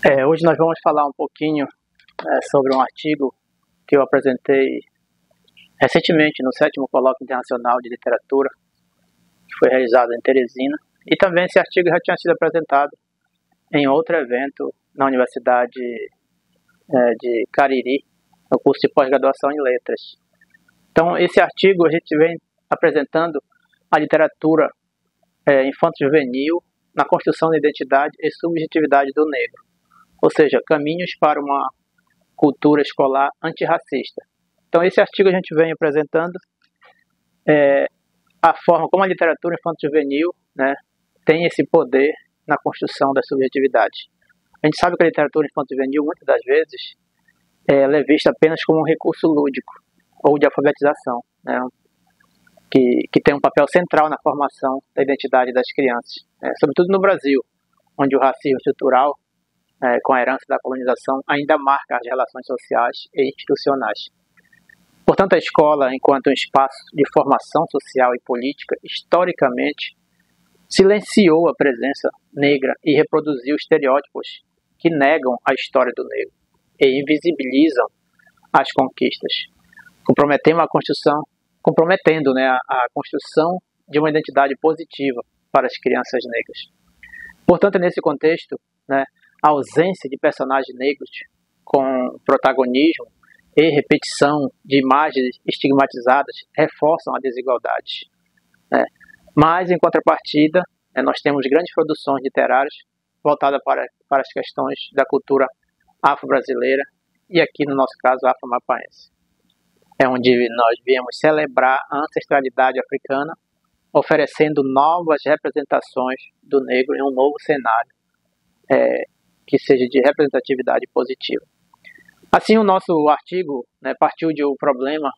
Hoje nós vamos falar um pouquinho sobre um artigo que eu apresentei recentemente no 7º Colóquio Internacional de Literatura, que foi realizado em Teresina, e também esse artigo já tinha sido apresentado em outro evento na Universidade de Cariri, no curso de pós-graduação em Letras. Então, esse artigo a gente vem apresentando a literatura infanto-juvenil na construção da identidade e subjetividade do negro, ou seja, caminhos para uma cultura escolar antirracista. Então, esse artigo a gente vem apresentando a forma como a literatura infanto-juvenil, tem esse poder na construção da subjetividade. A gente sabe que a literatura infanto-juvenil, muitas das vezes, ela é vista apenas como um recurso lúdico ou de alfabetização, que tem um papel central na formação da identidade das crianças, sobretudo no Brasil, onde o racismo estrutural, com a herança da colonização, ainda marca as relações sociais e institucionais. Portanto, a escola, enquanto um espaço de formação social e política, historicamente silenciou a presença negra e reproduziu estereótipos que negam a história do negro e invisibilizam as conquistas, comprometendo a construção de uma identidade positiva para as crianças negras. Portanto, nesse contexto, a ausência de personagens negros com protagonismo e repetição de imagens estigmatizadas reforçam a desigualdade. Mas, em contrapartida, nós temos grandes produções literárias voltadas para as questões da cultura afro-brasileira e aqui, no nosso caso, afro-mapaense. Onde nós viemos celebrar a ancestralidade africana, oferecendo novas representações do negro em um novo cenário que seja de representatividade positiva. Assim, o nosso artigo partiu de um problema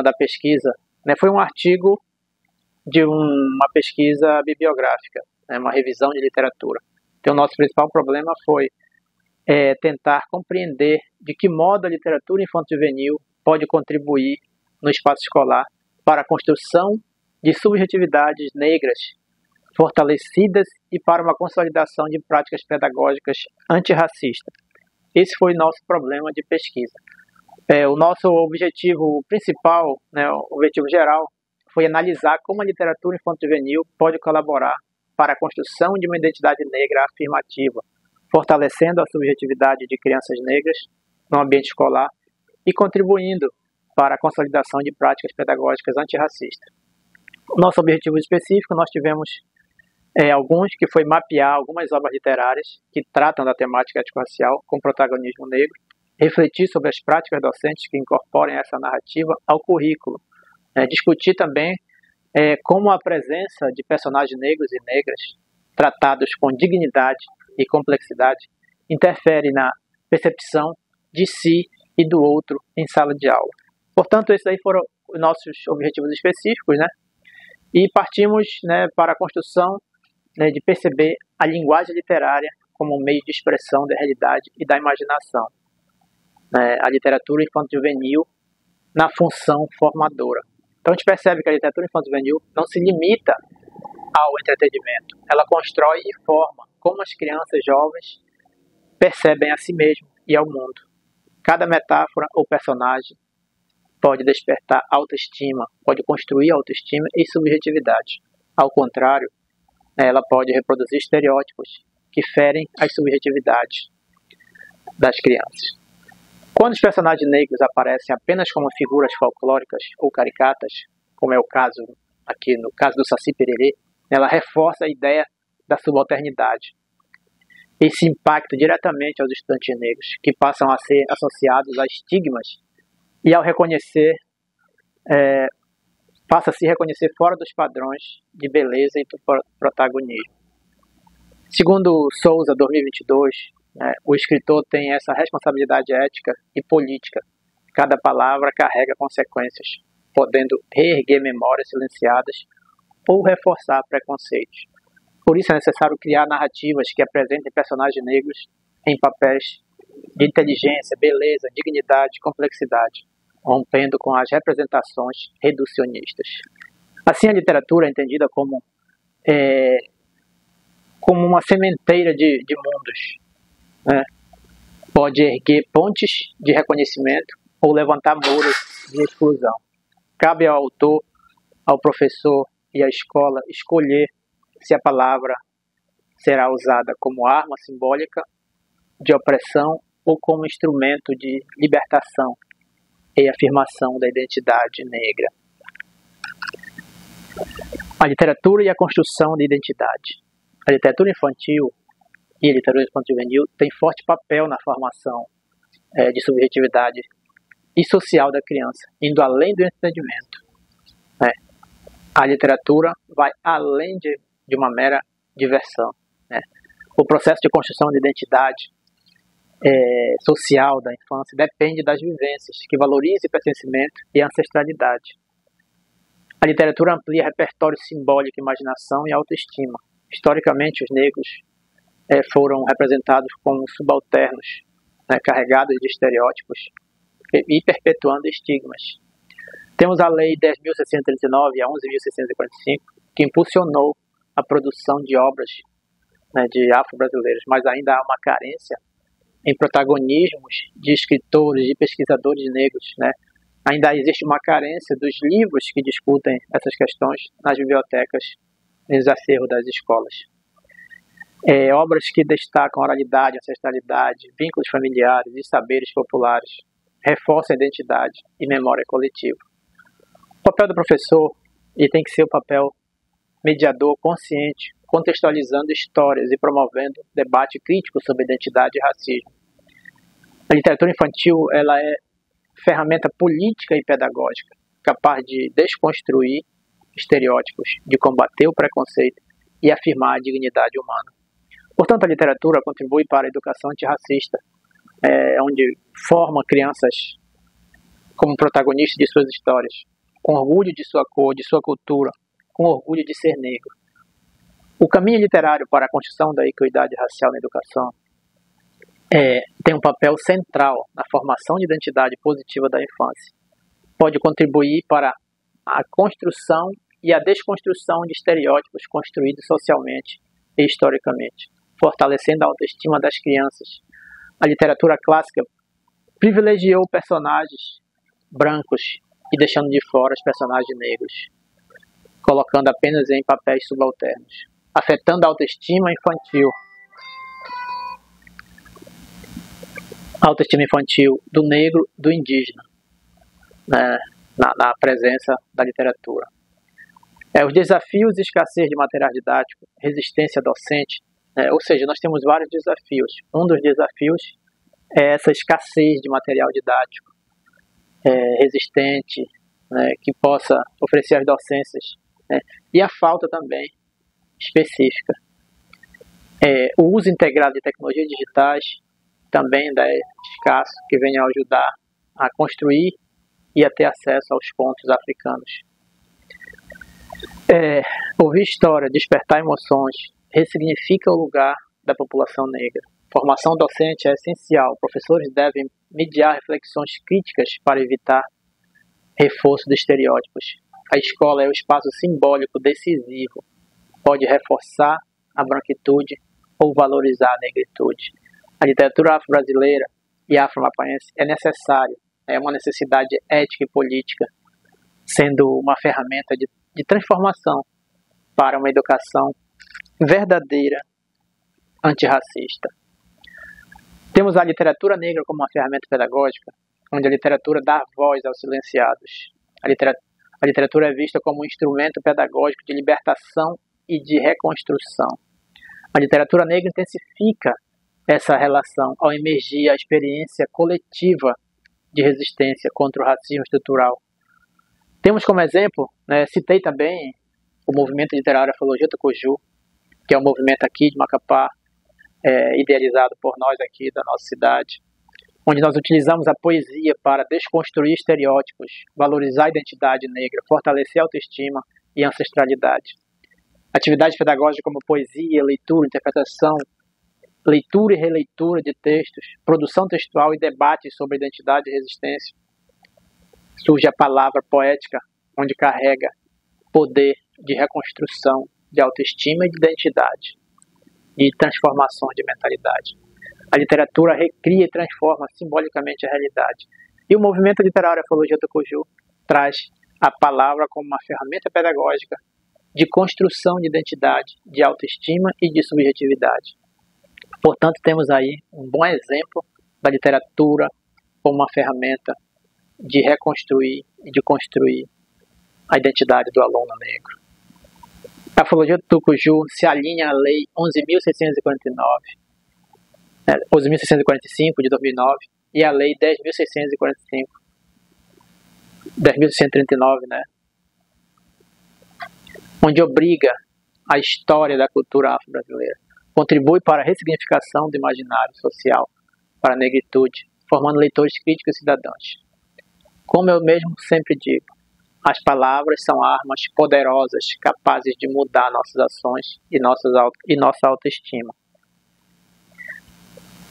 da pesquisa. Foi um artigo de uma pesquisa bibliográfica, uma revisão de literatura. Então, o nosso principal problema foi tentar compreender de que modo a literatura infanto-juvenil pode contribuir no espaço escolar para a construção de subjetividades negras fortalecidas e para uma consolidação de práticas pedagógicas antirracistas. Esse foi o nosso problema de pesquisa. O nosso objetivo principal, o objetivo geral, foi analisar como a literatura infanto-juvenil pode colaborar para a construção de uma identidade negra afirmativa, fortalecendo a subjetividade de crianças negras no ambiente escolar e contribuindo para a consolidação de práticas pedagógicas antirracistas. O nosso objetivo específico, nós tivemos alguns, que foi mapear algumas obras literárias que tratam da temática étnico-racial com protagonismo negro, refletir sobre as práticas docentes que incorporem essa narrativa ao currículo, discutir também como a presença de personagens negros e negras tratados com dignidade e complexidade interfere na percepção de si e do outro em sala de aula. Portanto, esses aí foram os nossos objetivos específicos, e partimos para a construção de perceber a linguagem literária como um meio de expressão da realidade e da imaginação. A literatura infanto-juvenil na função formadora. Então a gente percebe que a literatura infanto-juvenil não se limita ao entretenimento. Ela constrói e forma como as crianças jovens percebem a si mesmo e ao mundo. Cada metáfora ou personagem pode despertar autoestima, pode construir autoestima e subjetividade. Ao contrário, ela pode reproduzir estereótipos que ferem as subjetividades das crianças. Quando os personagens negros aparecem apenas como figuras folclóricas ou caricatas, como é o caso aqui no caso do Saci Pererê, ela reforça a ideia da subalternidade. Esse impacta diretamente aos estudantes negros, que passam a ser associados a estigmas e ao reconhecer, passa a se reconhecer fora dos padrões de beleza e do protagonismo. Segundo Souza, 2022, o escritor tem essa responsabilidade ética e política. Cada palavra carrega consequências, podendo reerguer memórias silenciadas ou reforçar preconceitos. Por isso é necessário criar narrativas que apresentem personagens negros em papéis de inteligência, beleza, dignidade e complexidade, rompendo com as representações reducionistas. Assim, a literatura é entendida como como uma sementeira de mundos, né? Pode erguer pontes de reconhecimento ou levantar muros de exclusão. Cabe ao autor, ao professor e à escola escolher se a palavra será usada como arma simbólica de opressão ou como instrumento de libertação e afirmação da identidade negra. A literatura e a construção de identidade. A literatura infantil e a literatura infantil-juvenil têm forte papel na formação de subjetividade e social da criança, indo além do entendimento. Né? A literatura vai além de uma mera diversão. Né? O processo de construção de identidade social da infância depende das vivências, que valorizem pertencimento e ancestralidade. A literatura amplia repertório simbólico, imaginação e autoestima. Historicamente, os negros foram representados como subalternos, né, carregados de estereótipos e perpetuando estigmas. Temos a Lei 10.639 e a 11.645, que impulsionou a produção de obras, né, de afro-brasileiros, mas ainda há uma carência em protagonismos de escritores e pesquisadores negros, né? Ainda existe uma carência dos livros que discutem essas questões nas bibliotecas e nos acervos das escolas. Obras que destacam oralidade, ancestralidade, vínculos familiares e saberes populares, reforçam a identidade e memória coletiva. O papel do professor tem que ser o papel mediador consciente, contextualizando histórias e promovendo debate crítico sobre identidade e racismo. A literatura infantil ela é ferramenta política e pedagógica, capaz de desconstruir estereótipos, de combater o preconceito e afirmar a dignidade humana. Portanto, a literatura contribui para a educação antirracista, onde forma crianças como protagonistas de suas histórias, com orgulho de sua cor, de sua cultura, com orgulho de ser negro. O caminho literário para a construção da equidade racial na educação tem um papel central na formação de identidade positiva da infância. Pode contribuir para a construção e a desconstrução de estereótipos construídos socialmente e historicamente, fortalecendo a autoestima das crianças. A literatura clássica privilegiou personagens brancos e deixando de fora os personagens negros, colocando apenas em papéis subalternos, afetando a autoestima infantil. A autoestima infantil do negro, do indígena, né, na presença da literatura. Os desafios e escassez de material didático, resistência docente, ou seja, nós temos vários desafios. Um dos desafios é essa escassez de material didático resistente, né, que possa oferecer as docências, né, e a falta também específica. O uso integrado de tecnologias digitais também é escasso, que venha a ajudar a construir e a ter acesso aos pontos africanos. Ouvir história, despertar emoções, ressignifica o lugar da população negra. Formação docente é essencial. Professores devem mediar reflexões críticas para evitar reforço de estereótipos. A escola é o espaço simbólico decisivo. Pode reforçar a branquitude ou valorizar a negritude. A literatura afro-brasileira e afro-mapaense é necessária. É uma necessidade ética e política, sendo uma ferramenta de transformação para uma educação verdadeira antirracista. Temos a literatura negra como uma ferramenta pedagógica, onde a literatura dá voz aos silenciados. A literatura é vista como um instrumento pedagógico de libertação e de reconstrução. A literatura negra intensifica essa relação ao emergir a experiência coletiva de resistência contra o racismo estrutural. Temos como exemplo, citei também o movimento literário Afrologia Tucuju, que é um movimento aqui de Macapá, idealizado por nós aqui da nossa cidade, onde nós utilizamos a poesia para desconstruir estereótipos, valorizar a identidade negra, fortalecer a autoestima e a ancestralidade. Atividades pedagógicas como poesia, leitura, interpretação, leitura e releitura de textos, produção textual e debates sobre identidade e resistência. Surge a palavra poética, onde carrega poder de reconstrução, de autoestima e de identidade. de transformações de mentalidade. A literatura recria e transforma simbolicamente a realidade. E o movimento literário Ufologia Tokuju traz a palavra como uma ferramenta pedagógica de construção de identidade, de autoestima e de subjetividade. Portanto, temos aí um bom exemplo da literatura como uma ferramenta de reconstruir e de construir a identidade do aluno negro. A Ufologia Tokuju se alinha à Lei 11.645 de 2009 e à Lei 10.639, né? Onde obriga a história da cultura afro-brasileira, contribui para a ressignificação do imaginário social para a negritude, formando leitores críticos e cidadãos. Como eu mesmo sempre digo, as palavras são armas poderosas capazes de mudar nossas ações e nossa autoestima.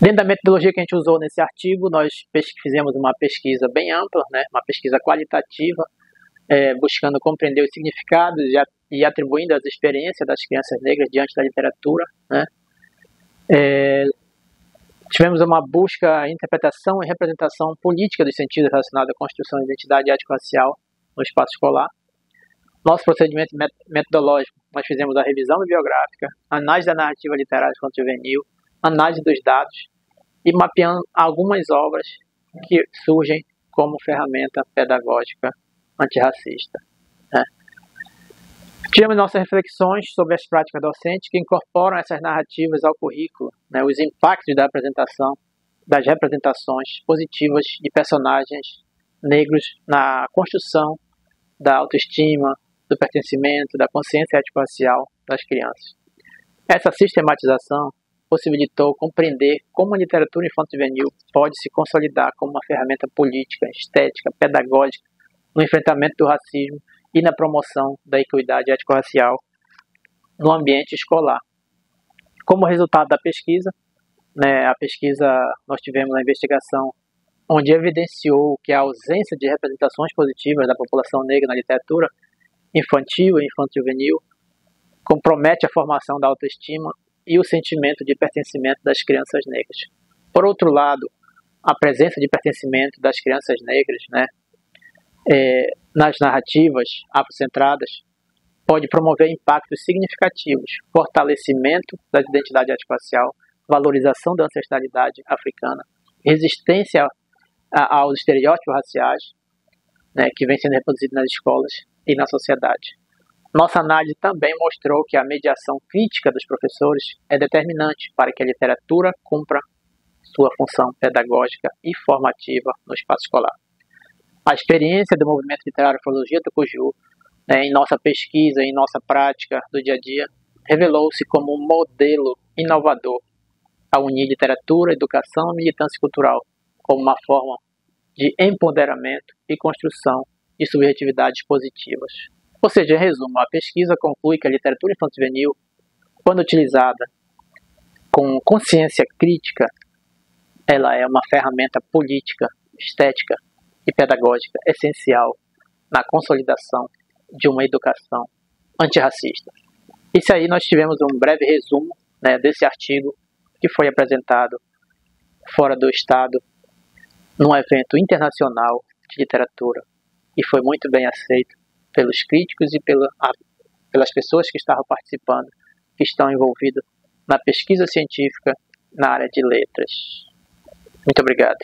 Dentro da metodologia que a gente usou nesse artigo, nós fizemos uma pesquisa bem ampla, né? Uma pesquisa qualitativa, buscando compreender os significados e atribuindo as experiências das crianças negras diante da literatura, né? Tivemos uma busca, interpretação e representação política dos sentidos relacionados à construção de identidade étnico-racial no espaço escolar. Nosso procedimento metodológico, nós fizemos a revisão bibliográfica, análise da narrativa literária infanto-juvenil, análise dos dados e mapeando algumas obras que surgem como ferramenta pedagógica antirracista, né? Tivemos nossas reflexões sobre as práticas docentes que incorporam essas narrativas ao currículo, né? Os impactos da apresentação, das representações positivas de personagens negros na construção da autoestima, do pertencimento, da consciência étnico-racial das crianças. Essa sistematização possibilitou compreender como a literatura infanto-juvenil pode se consolidar como uma ferramenta política, estética, pedagógica no enfrentamento do racismo e na promoção da equidade étnico-racial no ambiente escolar. Como resultado da pesquisa, né, nós tivemos uma investigação onde evidenciou que a ausência de representações positivas da população negra na literatura infantil e infanto-juvenil compromete a formação da autoestima e o sentimento de pertencimento das crianças negras. Por outro lado, a presença de pertencimento das crianças negras, né, nas narrativas afrocentradas pode promover impactos significativos, fortalecimento da identidade étnico-racial, valorização da ancestralidade africana, resistência aos estereótipos raciais, né, que vem sendo reproduzido nas escolas e na sociedade. Nossa análise também mostrou que a mediação crítica dos professores é determinante para que a literatura cumpra sua função pedagógica e formativa no espaço escolar. A experiência do movimento literário Ufologia Tokuju, em nossa pesquisa e em nossa prática do dia a dia, revelou-se como um modelo inovador a unir literatura, educação e militância cultural como uma forma de empoderamento e construção de subjetividades positivas. Ou seja, em resumo, a pesquisa conclui que a literatura infanto-juvenil, quando utilizada com consciência crítica, ela é uma ferramenta política, estética e pedagógica essencial na consolidação de uma educação antirracista. Isso aí nós tivemos um breve resumo, né, desse artigo que foi apresentado fora do estado num evento internacional de literatura e foi muito bem aceito pelos críticos e pelas pessoas que estavam participando, que estão envolvidas na pesquisa científica na área de letras. Muito obrigado.